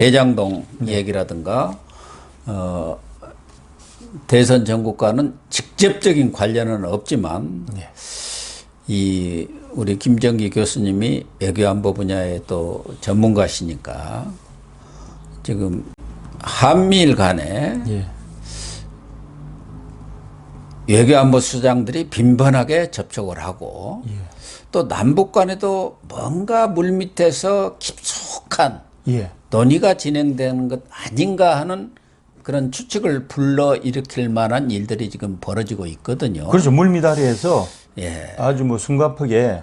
대장동 얘기라든가 대선 전국과는 직접적인 관련은 없지만 이 우리 김정기 교수님이 외교안보 분야의 또 전문가시니까 지금 한미일 간에 외교안보 수장들이 빈번하게 접촉을 하고 또 남북 간에도 뭔가 물밑에서 깊숙한 논의가 진행되는 것 아닌가 하는 그런 추측을 불러일으킬 만한 일들이 지금 벌어지고 있거든요. 그렇죠. 물밑아래에서 아주 뭐 숨가쁘게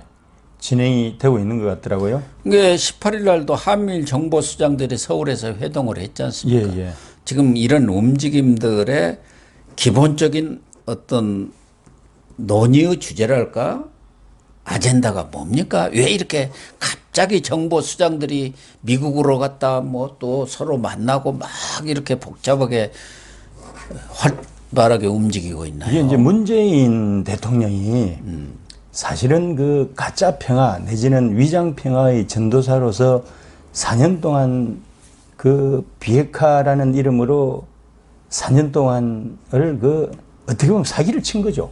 진행이 되고 있는 것 같더라고요. 이게 18일 날도 한미일 정보수장들이 서울에서 회동을 했지 않습니까? 지금 이런 움직임들의 기본적인 어떤 논의의 주제랄까? 아젠다가 뭡니까? 왜 이렇게 갑자기 정보 수장들이 미국으로 갔다 뭐 또 서로 만나고 막 이렇게 복잡하게 활발하게 움직이고 있나요? 이게 이제 문재인 대통령이 사실은 그 가짜 평화 내지는 위장 평화의 전도사로서 4년 동안 그 비핵화라는 이름으로 4년 동안을 그 어떻게 보면 사기를 친 거죠.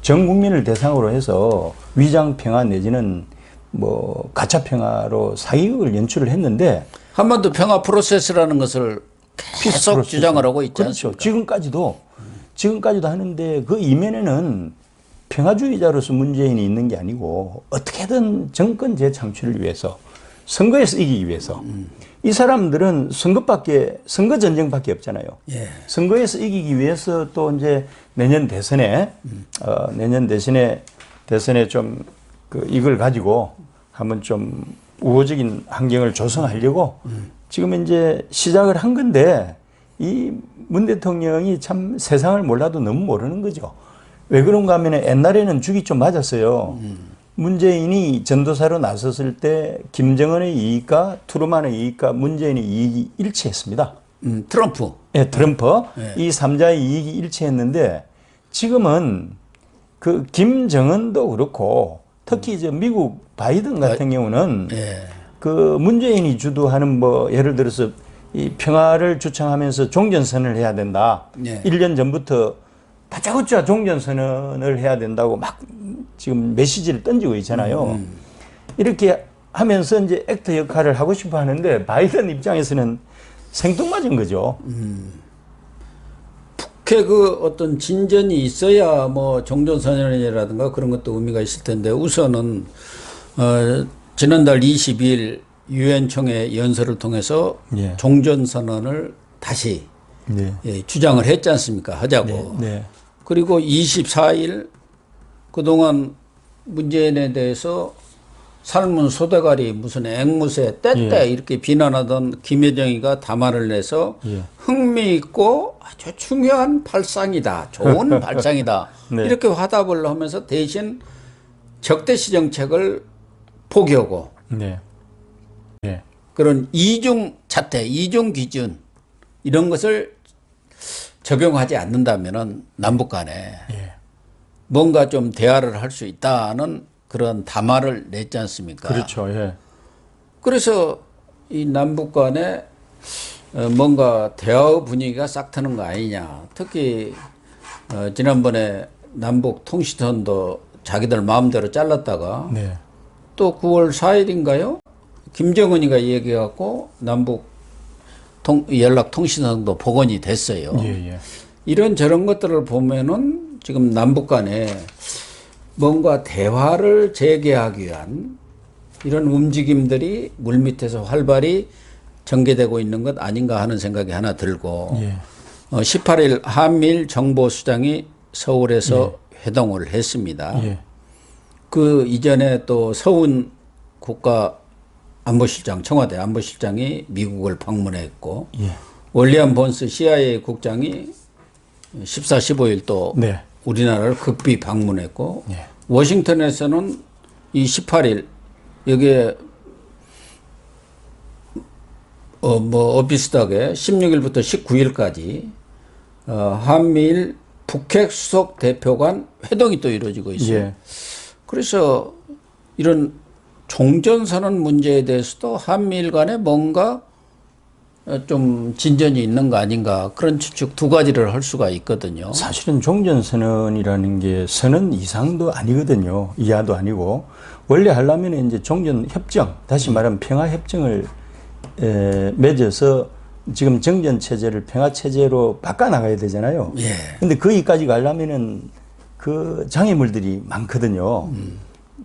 전 국민을 대상으로 해서 위장 평화 내지는 뭐 가짜 평화로 사기극을 연출을 했는데 한반도 평화 프로세스라는 것을 계속 주장을 하고 있지 않습니까? 그렇죠. 지금까지도 하는데 그 이면에는 평화주의자로서 문재인이 있는 게 아니고 어떻게든 정권 재창출을 위해서 선거에서 이기기 위해서 이 사람들은 선거 전쟁밖에 없잖아요. 선거에서 이기기 위해서 또 이제 내년 대선에 좀 그 이걸 가지고 한번 좀 우호적인 환경을 조성하려고 지금 이제 시작을 한 건데 이 문 대통령이 참 세상을 몰라도 너무 모르는 거죠. 왜 그런가 하면 옛날에는 죽이 좀 맞았어요. 문재인이 전도사로 나섰을 때 김정은의 이익과 트루만의 이익과 문재인의 이익이 일치했습니다. 트럼프. 트럼프. 이 3자의 이익이 일치했는데 지금은 그 김정은도 그렇고 특히 이제 미국 바이든 같은 경우는 그 문재인이 주도하는 뭐 예를 들어서 이 평화를 주창하면서 종전선언을 해야 된다. 1년 전부터 다짜고짜 종전선언을 해야 된다고 막 지금 메시지를 던지고 있잖아요. 이렇게 하면서 이제 액터 역할을 하고 싶어 하는데 바이든 입장에서는 생뚱맞은 거죠. 북해 그 어떤 진전이 있어야 뭐 종전선언이라든가 그런 것도 의미가 있을 텐데 우선은 지난달 22일 유엔 총회 연설을 통해서 종전선언을 다시 주장을 했지 않습니까? 하자고. 그리고 24일 그동안 문재인에 대해서 삶은 소대가리 무슨 앵무새 떼떼 이렇게 비난하던 김여정이가 담화를 내서 흥미있고 아주 중요한 발상이다. 좋은 발상이다. 이렇게 화답을 하면서 대신 적대시 정책을 포기하고 그런 이중 자태, 이중 기준 이런 것을 적용하지 않는다면은 남북 간에 뭔가 좀 대화를 할 수 있다는 그런 담화를 냈지 않습니까? 그렇죠. 그래서 이 남북 간에 뭔가 대화 분위기가 싹 트는 거 아니냐. 특히 지난번에 남북 통신선도 자기들 마음대로 잘랐다가 또 9월 4일인가요? 김정은이가 얘기해갖고 남북 연락 통신선도 복원이 됐어요. 이런 저런 것들을 보면은 지금 남북 간에 뭔가 대화를 재개하기 위한 이런 움직임들이 물밑에서 활발히 전개되고 있는 것 아닌가 하는 생각이 하나 들고 18일 한미일 정보수장이 서울에서 회동을 했습니다. 그 이전에 또 서훈 국가안보실장, 청와대 안보실장이 미국을 방문했고 월리안 본스 CIA 국장이 14, 15일 또 우리나라를 급히 방문했고 워싱턴에서는 이 18일 여기에 비슷하게 16일부터 19일까지 한미일 북핵 수석 대표간 회동이 또 이루어지고 있어요. 그래서 이런 종전선언 문제에 대해서도 한미일 간에 뭔가 좀 진전이 있는 거 아닌가 그런 추측 두 가지를 할 수가 있거든요. 사실은 종전선언이라는 게 선언 이상도 아니거든요. 이하도 아니고 원래 하려면 이제 종전협정, 다시 말하면 평화협정을 맺어서 지금 정전체제를 평화체제로 바꿔나가야 되잖아요. 예. 근데 거기까지 가려면은 그 장애물들이 많거든요.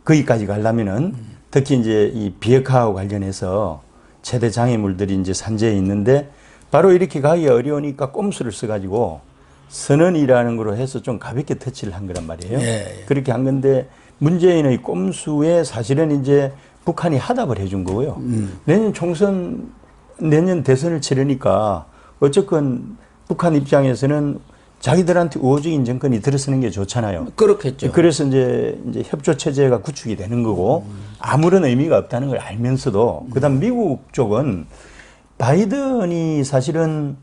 거기까지 가려면은 특히 이제 이 비핵화하고 관련해서 최대 장애물들이 이제 산재에 있는데 바로 이렇게 가기가 어려우니까 꼼수를 써가지고 선언이라는 거로 해서 좀 가볍게 터치를 한 거란 말이에요. 예. 그렇게 한 건데 문재인의 꼼수에 사실은 이제 북한이 하답을 해준 거고요. 내년 총선, 내년 대선을 치르니까 어쨌건 북한 입장에서는 자기들한테 우호적인 정권이 들어서는 게 좋잖아요. 그렇겠죠. 그래서 이제 협조 체제가 구축이 되는 거고 아무런 의미가 없다는 걸 알면서도 그다음 미국 쪽은 바이든이 사실은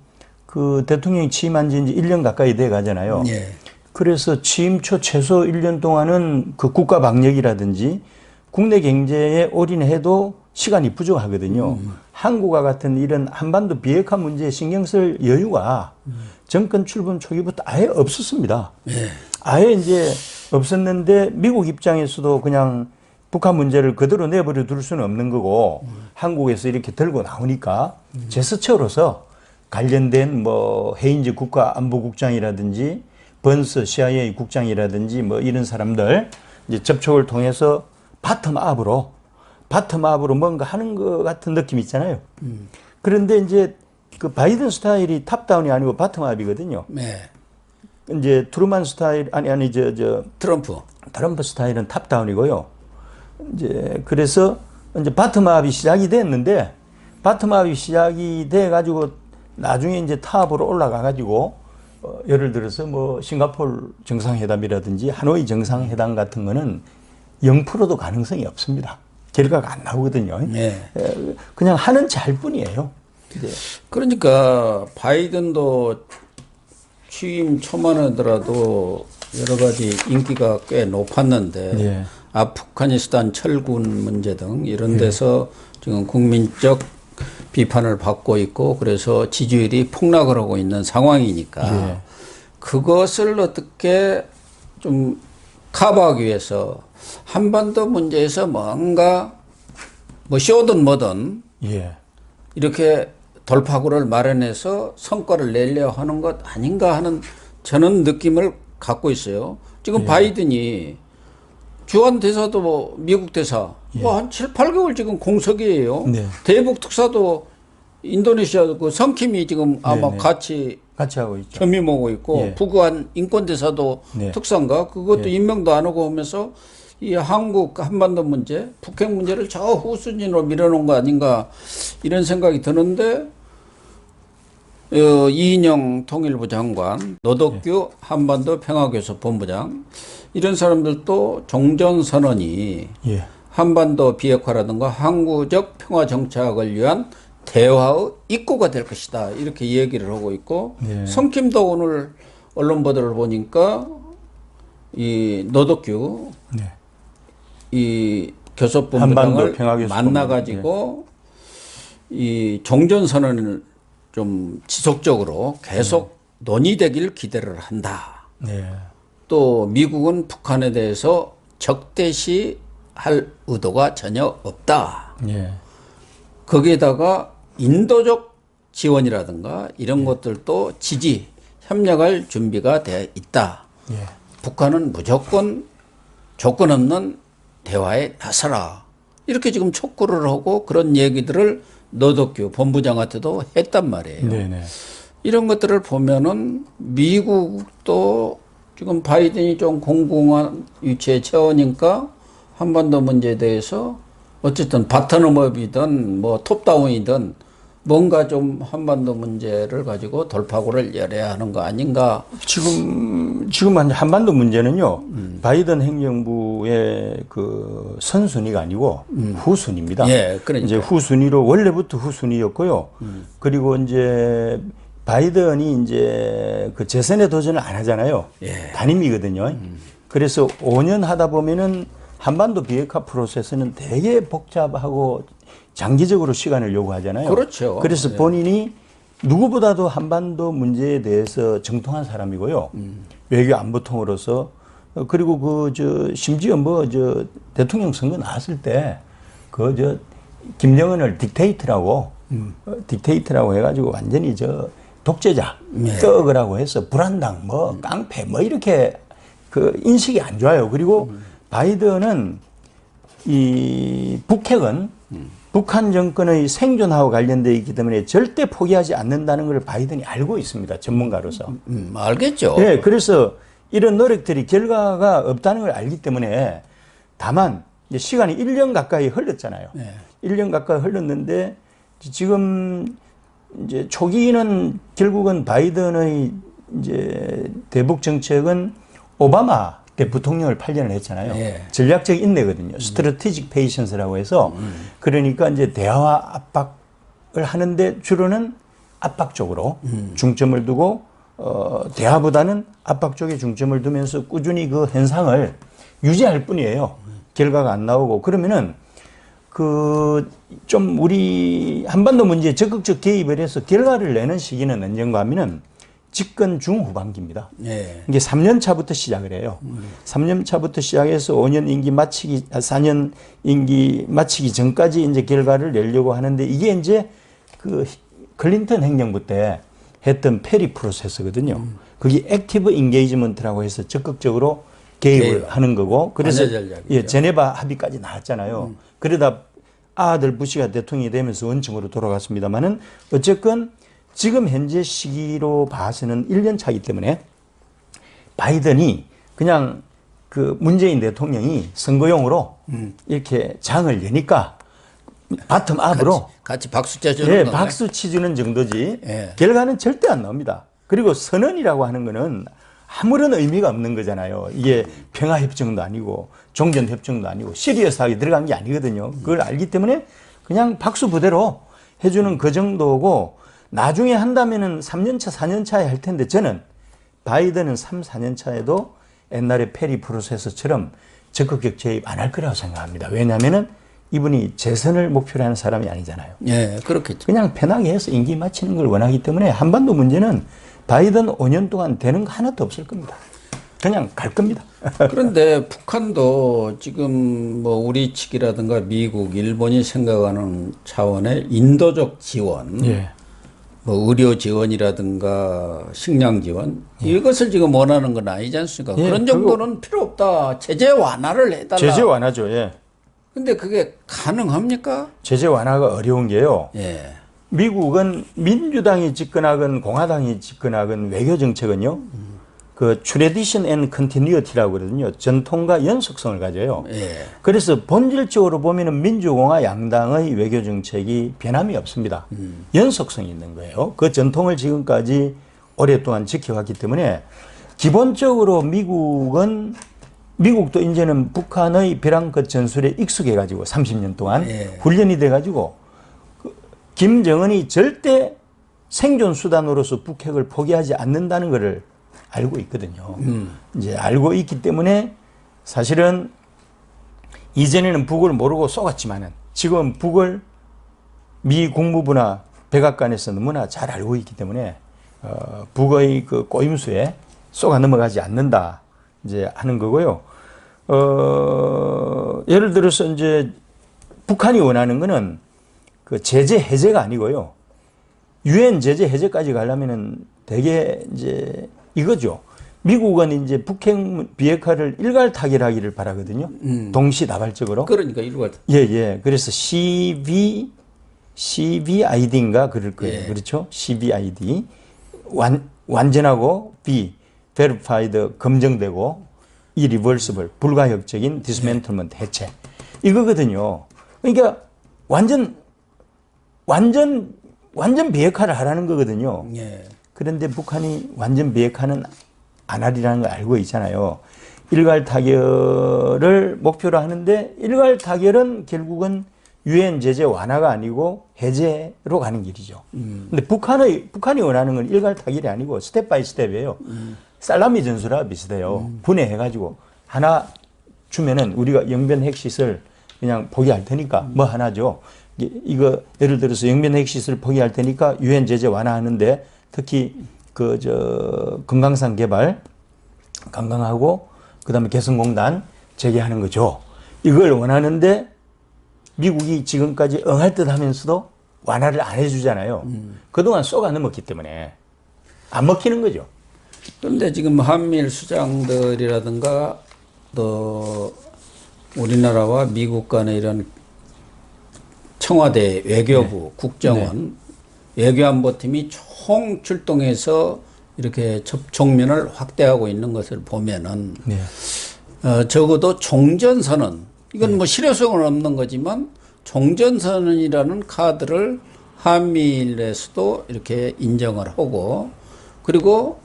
그 대통령이 취임한 지 이제 1년 가까이 돼 가잖아요. 예. 그래서 취임 초 최소 1년 동안은 그 국가 방역이라든지 국내 경제에 올인해도 시간이 부족하거든요. 한국과 같은 이런 한반도 비핵화 문제에 신경 쓸 여유가 정권 출범 초기부터 아예 없었습니다. 예. 아예 이제 없었는데 미국 입장에서도 그냥 북한 문제를 그대로 내버려 둘 수는 없는 거고 한국에서 이렇게 들고 나오니까 제스처로서 관련된 뭐 헤인즈 국가안보국장이라든지 번스 CIA 국장이라든지 뭐 이런 사람들 이제 접촉을 통해서 바텀업으로 뭔가 하는 것 같은 느낌 있잖아요. 그런데 이제 그 바이든 스타일이 탑다운이 아니고 바텀업이거든요. 네. 이제 트루만 스타일 아니 트럼프 스타일은 탑다운이고요. 이제 그래서 이제 바텀업이 시작이 됐는데 바텀업이 시작이 돼 가지고 나중에 이제 탑으로 올라가 가지고 예를 들어서 뭐 싱가포르 정상회담이라든지 하노이 정상회담 같은 거는 0%도 가능성이 없습니다. 결과가 안 나오거든요. 네. 그냥 하는 체 할 뿐이에요. 네. 그러니까 바이든도 취임 초만 하더라도 여러 가지 인기가 꽤 높았는데 네. 아프가니스탄 철군 문제 등 이런 데서 지금 국민적 비판을 받고 있고 그래서 지지율이 폭락을 하고 있는 상황이니까 그것을 어떻게 좀 커버하기 위해서 한반도 문제에서 뭔가 뭐 쇼든 뭐든 이렇게 돌파구를 마련해서 성과를 내려 하는 것 아닌가 하는 저는 느낌을 갖고 있어요. 지금 바이든이 주한 대사도 뭐 미국 대사 뭐 한 7, 8개월 지금 공석이에요. 대북 특사도 인도네시아 그 성킴이 지금 아마 같이 하고 있죠. 겸임하고 있고 북한 인권대사도 특사인가 그것도 임명도 안 하고 하면서 이 한국 한반도 문제, 북핵 문제를 저 후순위로 밀어놓은 거 아닌가 이런 생각이 드는데 이인영 통일부 장관, 노덕규 한반도 평화교섭 본부장 이런 사람들도 종전선언이 한반도 비핵화라든가 항구적 평화 정착을 위한 대화의 입구가 될 것이다 이렇게 얘기를 하고 있고 성킴도 오늘 언론 보도를 보니까 이 노덕규 이 교섭본부장을 만나가지고 이 종전선언을 좀 지속적으로 계속 논의되길 기대를 한다. 또 미국은 북한에 대해서 적대시할 의도가 전혀 없다. 거기에다가 인도적 지원이라든가 이런 것들도 지지, 협력할 준비가 되어 있다. 북한은 무조건 조건 없는 대화에 나서라. 이렇게 지금 촉구를 하고 그런 얘기들을 노덕규 본부장한테도 했단 말이에요. 이런 것들을 보면은 미국도 지금 바이든이 좀 공공한 위치에 처하니까 한반도 문제에 대해서 어쨌든 바텀업이든 뭐 톱다운이든 뭔가 좀 한반도 문제를 가지고 돌파구를 열어야 하는 거 아닌가. 지금 한반도 문제는요, 바이든 행정부의 그 선순위가 아니고 후순위입니다. 그러니까. 이제 후순위로, 원래부터 후순위였고요. 그리고 이제 바이든이 이제 그 재선에 도전을 안 하잖아요. 단임이거든요. 그래서 5년 하다 보면은 한반도 비핵화 프로세스는 되게 복잡하고 장기적으로 시간을 요구하잖아요. 그렇죠. 그래서 네. 본인이 누구보다도 한반도 문제에 대해서 정통한 사람이고요. 외교 안보통으로서 그리고 심지어 대통령 선거 나왔을 때 김정은을 딕테이터라고 해가지고 완전히 독재자, 네. 떡이라고 해서 불안당, 깡패, 이렇게 인식이 안 좋아요. 그리고 바이든은 이 북핵은 북한 정권의 생존하고 관련되어 있기 때문에 절대 포기하지 않는다는 걸 바이든이 알고 있습니다. 전문가로서. 알겠죠. 네, 그래서 이런 노력들이 결과가 없다는 걸 알기 때문에 다만 이제 시간이 1년 가까이 흘렀잖아요. 네. 1년 가까이 흘렀는데 지금 이제 초기는 결국은 바이든의 이제 대북 정책은 오바마 때 부통령을 8년을 했잖아요. 네. 전략적 인내거든요. 스트래티직 페이션스라고 해서 그러니까 이제 대화와 압박을 하는데 주로는 압박 쪽으로 중점을 두고 대화보다는 압박 쪽에 중점을 두면서 꾸준히 그 현상을 유지할 뿐이에요. 결과가 안 나오고 그러면은 좀 우리 한반도 문제에 적극적 개입을 해서 결과를 내는 시기는 언젠가 하면은 집권 중후반기입니다. 네. 이게 3년 차부터 시작을 해요. 3년 차부터 시작해서 4년 임기 마치기 전까지 이제 결과를 내려고 하는데 이게 이제 클린턴 행정부 때 했던 페리 프로세스거든요. 그게 액티브 인게이지먼트라고 해서 적극적으로 개입을 하는 거고 그래서 제네바 합의까지 나왔잖아요. 그러다 아들 부시가 대통령이 되면서 원청으로 돌아갔습니다만은 어쨌건 지금 현재 시기로 봐서는 1년 차이기 때문에 바이든이 그냥 문재인 대통령이 선거용으로 이렇게 장을 여니까 바텀업으로 같이 박수 쳐주는 네, 건가요? 박수 치주는 정도지 예. 결과는 절대 안 나옵니다. 그리고 선언이라고 하는 거는 아무런 의미가 없는 거잖아요. 이게 평화협정도 아니고 종전협정도 아니고 시리어스하게 들어간 게 아니거든요. 그걸 알기 때문에 그냥 박수 부대로 해주는 그 정도고 나중에 한다면은 3년차, 4년차에 할 텐데 저는 바이든은 3, 4년차에도 옛날에 페리 프로세스처럼 적극적 개입 안 할 거라고 생각합니다. 왜냐하면은 이분이 재선을 목표로 하는 사람이 아니잖아요. 네, 그렇겠죠. 그냥 편하게 해서 임기 마치는 걸 원하기 때문에 한반도 문제는 바이든 5년 동안 되는 거 하나도 없을 겁니다. 그냥 갈 겁니다. 그런데 북한도 지금 우리 측이라든가 미국, 일본이 생각하는 차원의 인도적 지원, 예. 의료 지원이라든가 식량 지원 이것을 지금 원하는 건 아니지 않습니까? 예, 그런 정도는 필요 없다. 제재 완화를 해달라. 제재 완화죠. 예. 근데 그게 가능합니까? 제재 완화가 어려운 게요. 예. 미국은 민주당이 집권하건 공화당이 집권하건 외교 정책은요. tradition and continuity라고 그러거든요. 전통과 연속성을 가져요. 예. 그래서 본질적으로 보면은 민주공화 양당의 외교 정책이 변함이 없습니다. 연속성이 있는 거예요. 그 전통을 지금까지 오랫동안 지켜왔기 때문에 기본적으로 미국도 이제는 북한의 벼랑 끝 전술에 익숙해가지고 30년 동안 훈련이 돼가지고 김정은이 절대 생존 수단으로서 북핵을 포기하지 않는다는 것을 알고 있거든요. 이제 알고 있기 때문에 사실은 이전에는 북을 모르고 쏘았지만은 지금 북을 미 국무부나 백악관에서 너무나 잘 알고 있기 때문에 북의 꼬임수에 쏘가 넘어가지 않는다 이제 하는 거고요. 예를 들어서 이제 북한이 원하는 거는 제재 해제가 아니고요. 유엔 제재 해제까지 가려면은 되게 이제 이거죠. 미국은 이제 북핵 비핵화를 일괄 타결하기를 바라거든요. 동시다발적으로. 그러니까 일괄. 예. 그래서 CVID인가 그럴 거예요. 예. 그렇죠? CVID. 완전하고 verified 검증되고 irreversible 불가역적인 dismantlement 해체. 이거거든요. 그러니까 완전 비핵화를 하라는 거거든요. 예. 그런데 북한이 완전 비핵화는 안 하리라는 걸 알고 있잖아요. 일괄 타결을 목표로 하는데 일괄 타결은 결국은 유엔 제재 완화가 아니고 해제로 가는 길이죠. 근데 북한이 원하는 건 일괄 타결이 아니고 스텝 바이 스텝이에요. 살라미 전술하고 비슷해요. 분해해가지고 하나 주면은 우리가 영변 핵시설 그냥 포기할 테니까 뭐 하나죠. 이거 예를 들어서 영변 핵시설 포기할 테니까 유엔 제재 완화하는데 특히 금강산 개발, 관광하고 그다음에 개성공단 재개하는 거죠. 이걸 원하는데 미국이 지금까지 응할 듯 하면서도 완화를 안 해주잖아요. 그동안 쏘가 넘었기 때문에 안 먹히는 거죠. 그런데 지금 한미일 수장들이라든가 또 우리나라와 미국 간의 이런 청와대 외교부, 국정원, 외교안보팀이 총 출동해서 이렇게 접촉면을 확대하고 있는 것을 보면은 적어도 종전선언, 이건 뭐 실효성은 없는 거지만 종전선언이라는 카드를 한미일에서도 이렇게 인정을 하고, 그리고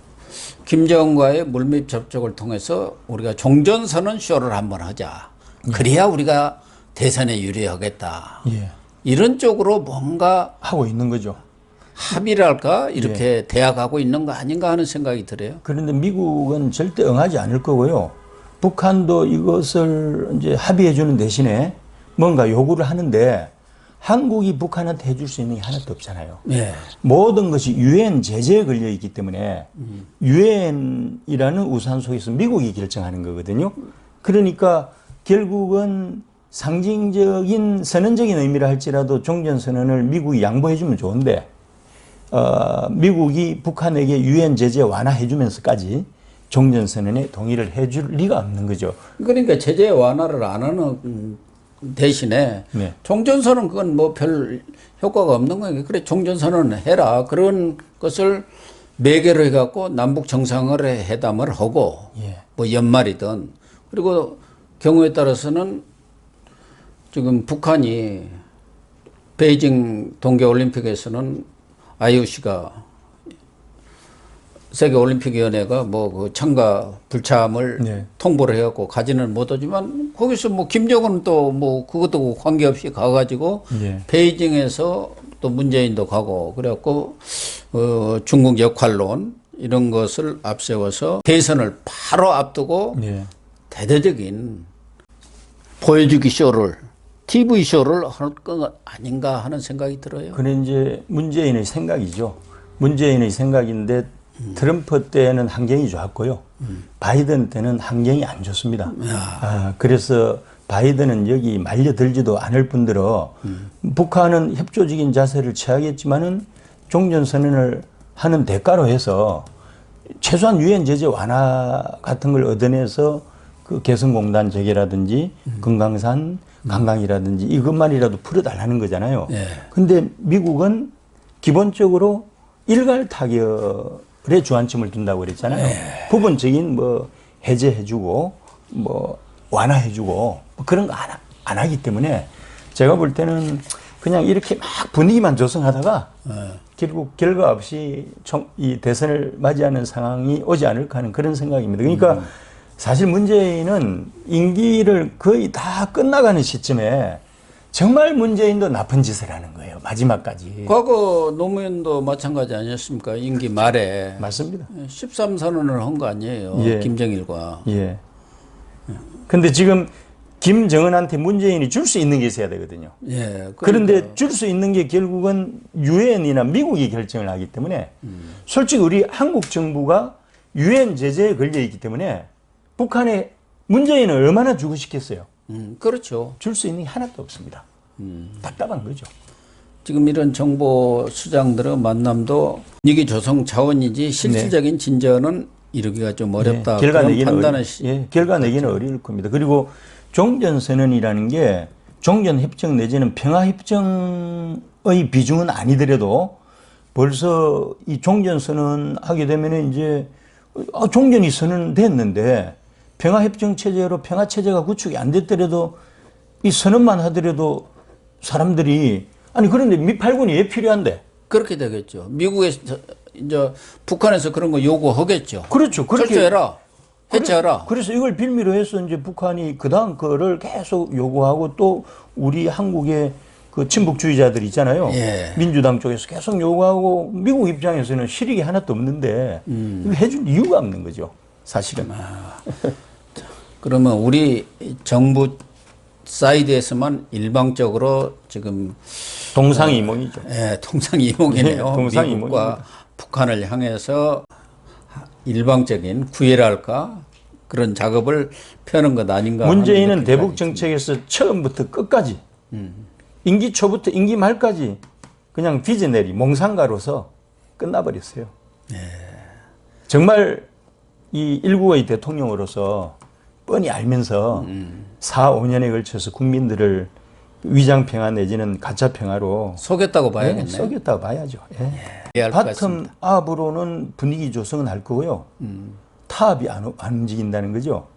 김정은과의 물밑 접촉을 통해서 우리가 종전선언 쇼를 한번 하자. 그래야 우리가 대선에 유리하겠다. 이런 쪽으로 뭔가 하고 있는 거죠. 합의랄까 이렇게 대화하고 있는 거 아닌가 하는 생각이 들어요. 그런데 미국은 절대 응하지 않을 거고요. 북한도 이것을 이제 합의해 주는 대신에 뭔가 요구를 하는데 한국이 북한한테 해줄 수 있는 게 하나도 없잖아요. 모든 것이 유엔 제재에 걸려 있기 때문에 유엔이라는 우산 속에서 미국이 결정하는 거거든요. 그러니까 결국은 상징적인 선언적인 의미라 할지라도 종전선언을 미국이 양보해 주면 좋은데 미국이 북한에게 유엔 제재 완화해 주면서까지 종전선언에 동의를 해줄 리가 없는 거죠. 그러니까 제재 완화를 안 하는 대신에 종전선언 그건 뭐 별 효과가 없는 거예요. 그래 종전선언 해라. 그런 것을 매개로 해갖고 남북 정상회담을 회담을 하고 뭐 연말이든, 그리고 경우에 따라서는 지금 북한이 베이징 동계올림픽에서는 IOC가 세계올림픽위원회가 뭐 그 참가 불참을 통보를 해갖고 가지는 못하지만 거기서 뭐 김정은은 또 뭐 그것도 관계없이 가가지고 베이징에서 또 문재인도 가고 그래갖고 중국 역할론 이런 것을 앞세워서 대선을 바로 앞두고 대대적인 보여주기 쇼를 TV 쇼를 할 거 아닌가 하는 생각이 들어요. 그래 이제 문재인의 생각이죠. 문재인의 생각인데 트럼프 때는 환경이 좋았고요. 바이든 때는 환경이 안 좋습니다. 그래서 바이든은 여기 말려들지도 않을 뿐더러 북한은 협조적인 자세를 취하겠지만은 종전선언을 하는 대가로 해서 최소한 유엔 제재 완화 같은 걸 얻어내서 그 개성공단 재개라든지 금강산 관광이라든지 이것만이라도 풀어달라는 거잖아요. 근데 미국은 기본적으로 일괄 타결에 주안점을 둔다고 그랬잖아요. 부분적인 뭐 해제해주고 뭐 완화해주고 뭐 그런 거 안 하기 때문에 제가 볼 때는 그냥 이렇게 막 분위기만 조성하다가 결국 결과 없이 이 대선을 맞이하는 상황이 오지 않을까 하는 그런 생각입니다. 그러니까 사실 문재인은 임기를 거의 다 끝나가는 시점에 정말 문재인도 나쁜 짓을 하는 거예요. 마지막까지. 과거 노무현도 마찬가지 아니었습니까? 임기 말에. 맞습니다. 13선언을 한 거 아니에요. 김정일과. 근데 지금 김정은한테 문재인이 줄 수 있는 게 있어야 되거든요. 그러니까. 그런데 줄 수 있는 게 결국은 유엔이나 미국이 결정을 하기 때문에 솔직히 우리 한국 정부가 유엔 제재에 걸려 있기 때문에 북한에 문재인을 얼마나 주고 싶겠어요. 그렇죠. 줄 수 있는 게 하나도 없습니다. 답답한 거죠. 지금 이런 정보 수장들의 만남도 이게 조성 자원이지 실질적인 진전은 이루기가 좀 어렵다. 결과 그런 내기는 판단을 결과 내기는 어려울 겁니다. 그리고 종전선언이라는 게 종전협정 내지는 평화협정의 비중은 아니더라도 벌써 이 종전선언 하게 되면 이제 종전이 선언됐는데 평화협정 체제로 평화체제가 구축이 안 됐더라도 이 선언만 하더라도 사람들이 아니 그런데 미팔군이 왜 필요한데? 그렇게 되겠죠. 미국에서 이제 북한에서 그런 거 요구하겠죠. 그렇죠. 그렇게 철저해라. 해체하라. 그래서 이걸 빌미로 해서 이제 북한이 그다음 거를 계속 요구하고 또 우리 한국의 그 친북주의자들 있잖아요. 민주당 쪽에서 계속 요구하고 미국 입장에서는 실익이 하나도 없는데 이거 해줄 이유가 없는 거죠. 사실은. 그러면 우리 정부 사이드에서만 일방적으로 지금 동상이몽이죠. 동상이몽이네요. 예, 동상이몽입니다. 미국과 북한을 향해서 일방적인 구애랄까 그런 작업을 펴는 것 아닌가. 문재인은 대북 정책에서 처음부터 끝까지 임기 초부터 임기 말까지 그냥 비즈내리 몽상가로서 끝나버렸어요. 정말 이 일국의 대통령으로서 뻔히 알면서 4, 5년에 걸쳐서 국민들을 위장평화 내지는 가짜평화로 속였다고 봐야겠네요. 속였다고 봐야죠. 이해할 것 같습니다. 바텀업으로는 분위기 조성은 할 거고요. 타압이 안 움직인다는 거죠.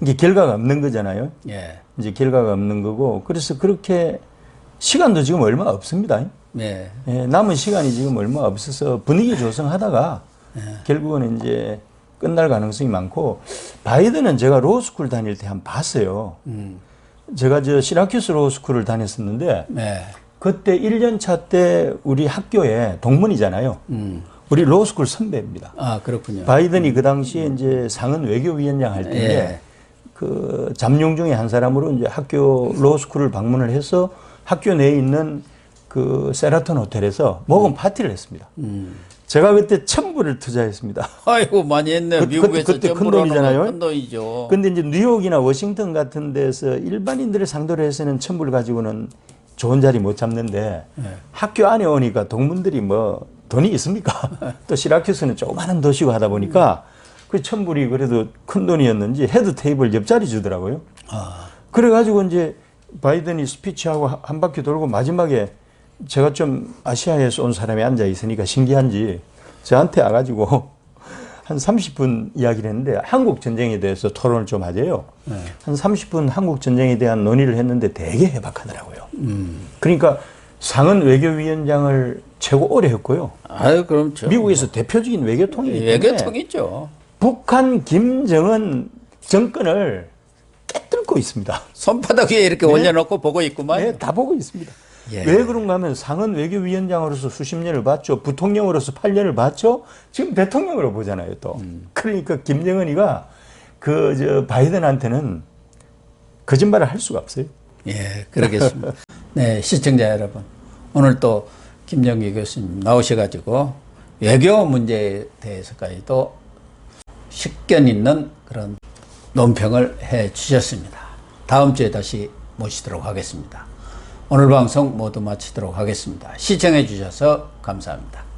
이게 결과가 없는 거잖아요. 예. 이제 결과가 없는 거고, 그래서 그렇게 시간도 지금 얼마 없습니다. 네. 남은 시간이 지금 얼마 없어서 분위기 조성하다가 결국은 이제 끝날 가능성이 많고, 바이든은 제가 로스쿨 다닐 때 한번 봤어요. 제가 저 시라큐스 로스쿨을 다녔었는데, 네. 그때 1년 차 때 우리 학교에 동문이잖아요. 우리 로스쿨 선배입니다. 아, 그렇군요. 바이든이 그 당시에 이제 상은 외교위원장 할 때인데, 그 잠룡 중에 한 사람으로 이제 학교 로스쿨을 방문을 해서 학교 내에 있는 그 세라톤 호텔에서 먹은 파티를 했습니다. 제가 그때 1,000불을 투자했습니다. 아이고, 많이 했네요. 미국에서 그때 큰 돈이잖아요. 큰 돈이죠. 근데 이제 뉴욕이나 워싱턴 같은 데서 일반인들을 상대로 해서는 1,000불 가지고는 좋은 자리 못 잡는데 학교 안에 오니까 동문들이 뭐 돈이 있습니까? 또 시라큐스는 조그마한 도시고 하다 보니까 그 1,000불이 그래도 큰 돈이었는지 헤드 테이블 옆자리 주더라고요. 그래가지고 이제 바이든이 스피치하고 한 바퀴 돌고 마지막에 제가 좀 아시아에서 온 사람이 앉아 있으니까 신기한지 저한테 와가지고 한 30분 이야기를 했는데 한국 전쟁에 대해서 토론을 좀 하재요. 한 30분 한국 전쟁에 대한 논의를 했는데 되게 해박하더라고요. 그러니까 상은 외교위원장을 최고 오래 했고요. 아유, 그럼 미국에서 대표적인 외교통이기 때문에 외교통이죠. 북한 김정은 정권을 깨뚫고 있습니다. 손바닥 위에 이렇게 올려놓고 보고 있구만. 네, 다 보고 있습니다. 예. 왜 그런가 하면 상은 외교위원장으로서 수십 년을 봤죠. 부통령으로서 8년을 봤죠. 지금 대통령으로 보잖아요, 또. 그러니까 김정은이가 저 바이든한테는 거짓말을 할 수가 없어요. 예, 그러겠습니다. 네, 시청자 여러분. 오늘 또 김정기 교수님 나오셔가지고 외교 문제에 대해서까지도 식견 있는 그런 논평을 해 주셨습니다. 다음 주에 다시 모시도록 하겠습니다. 오늘 방송 모두 마치도록 하겠습니다. 시청해 주셔서 감사합니다.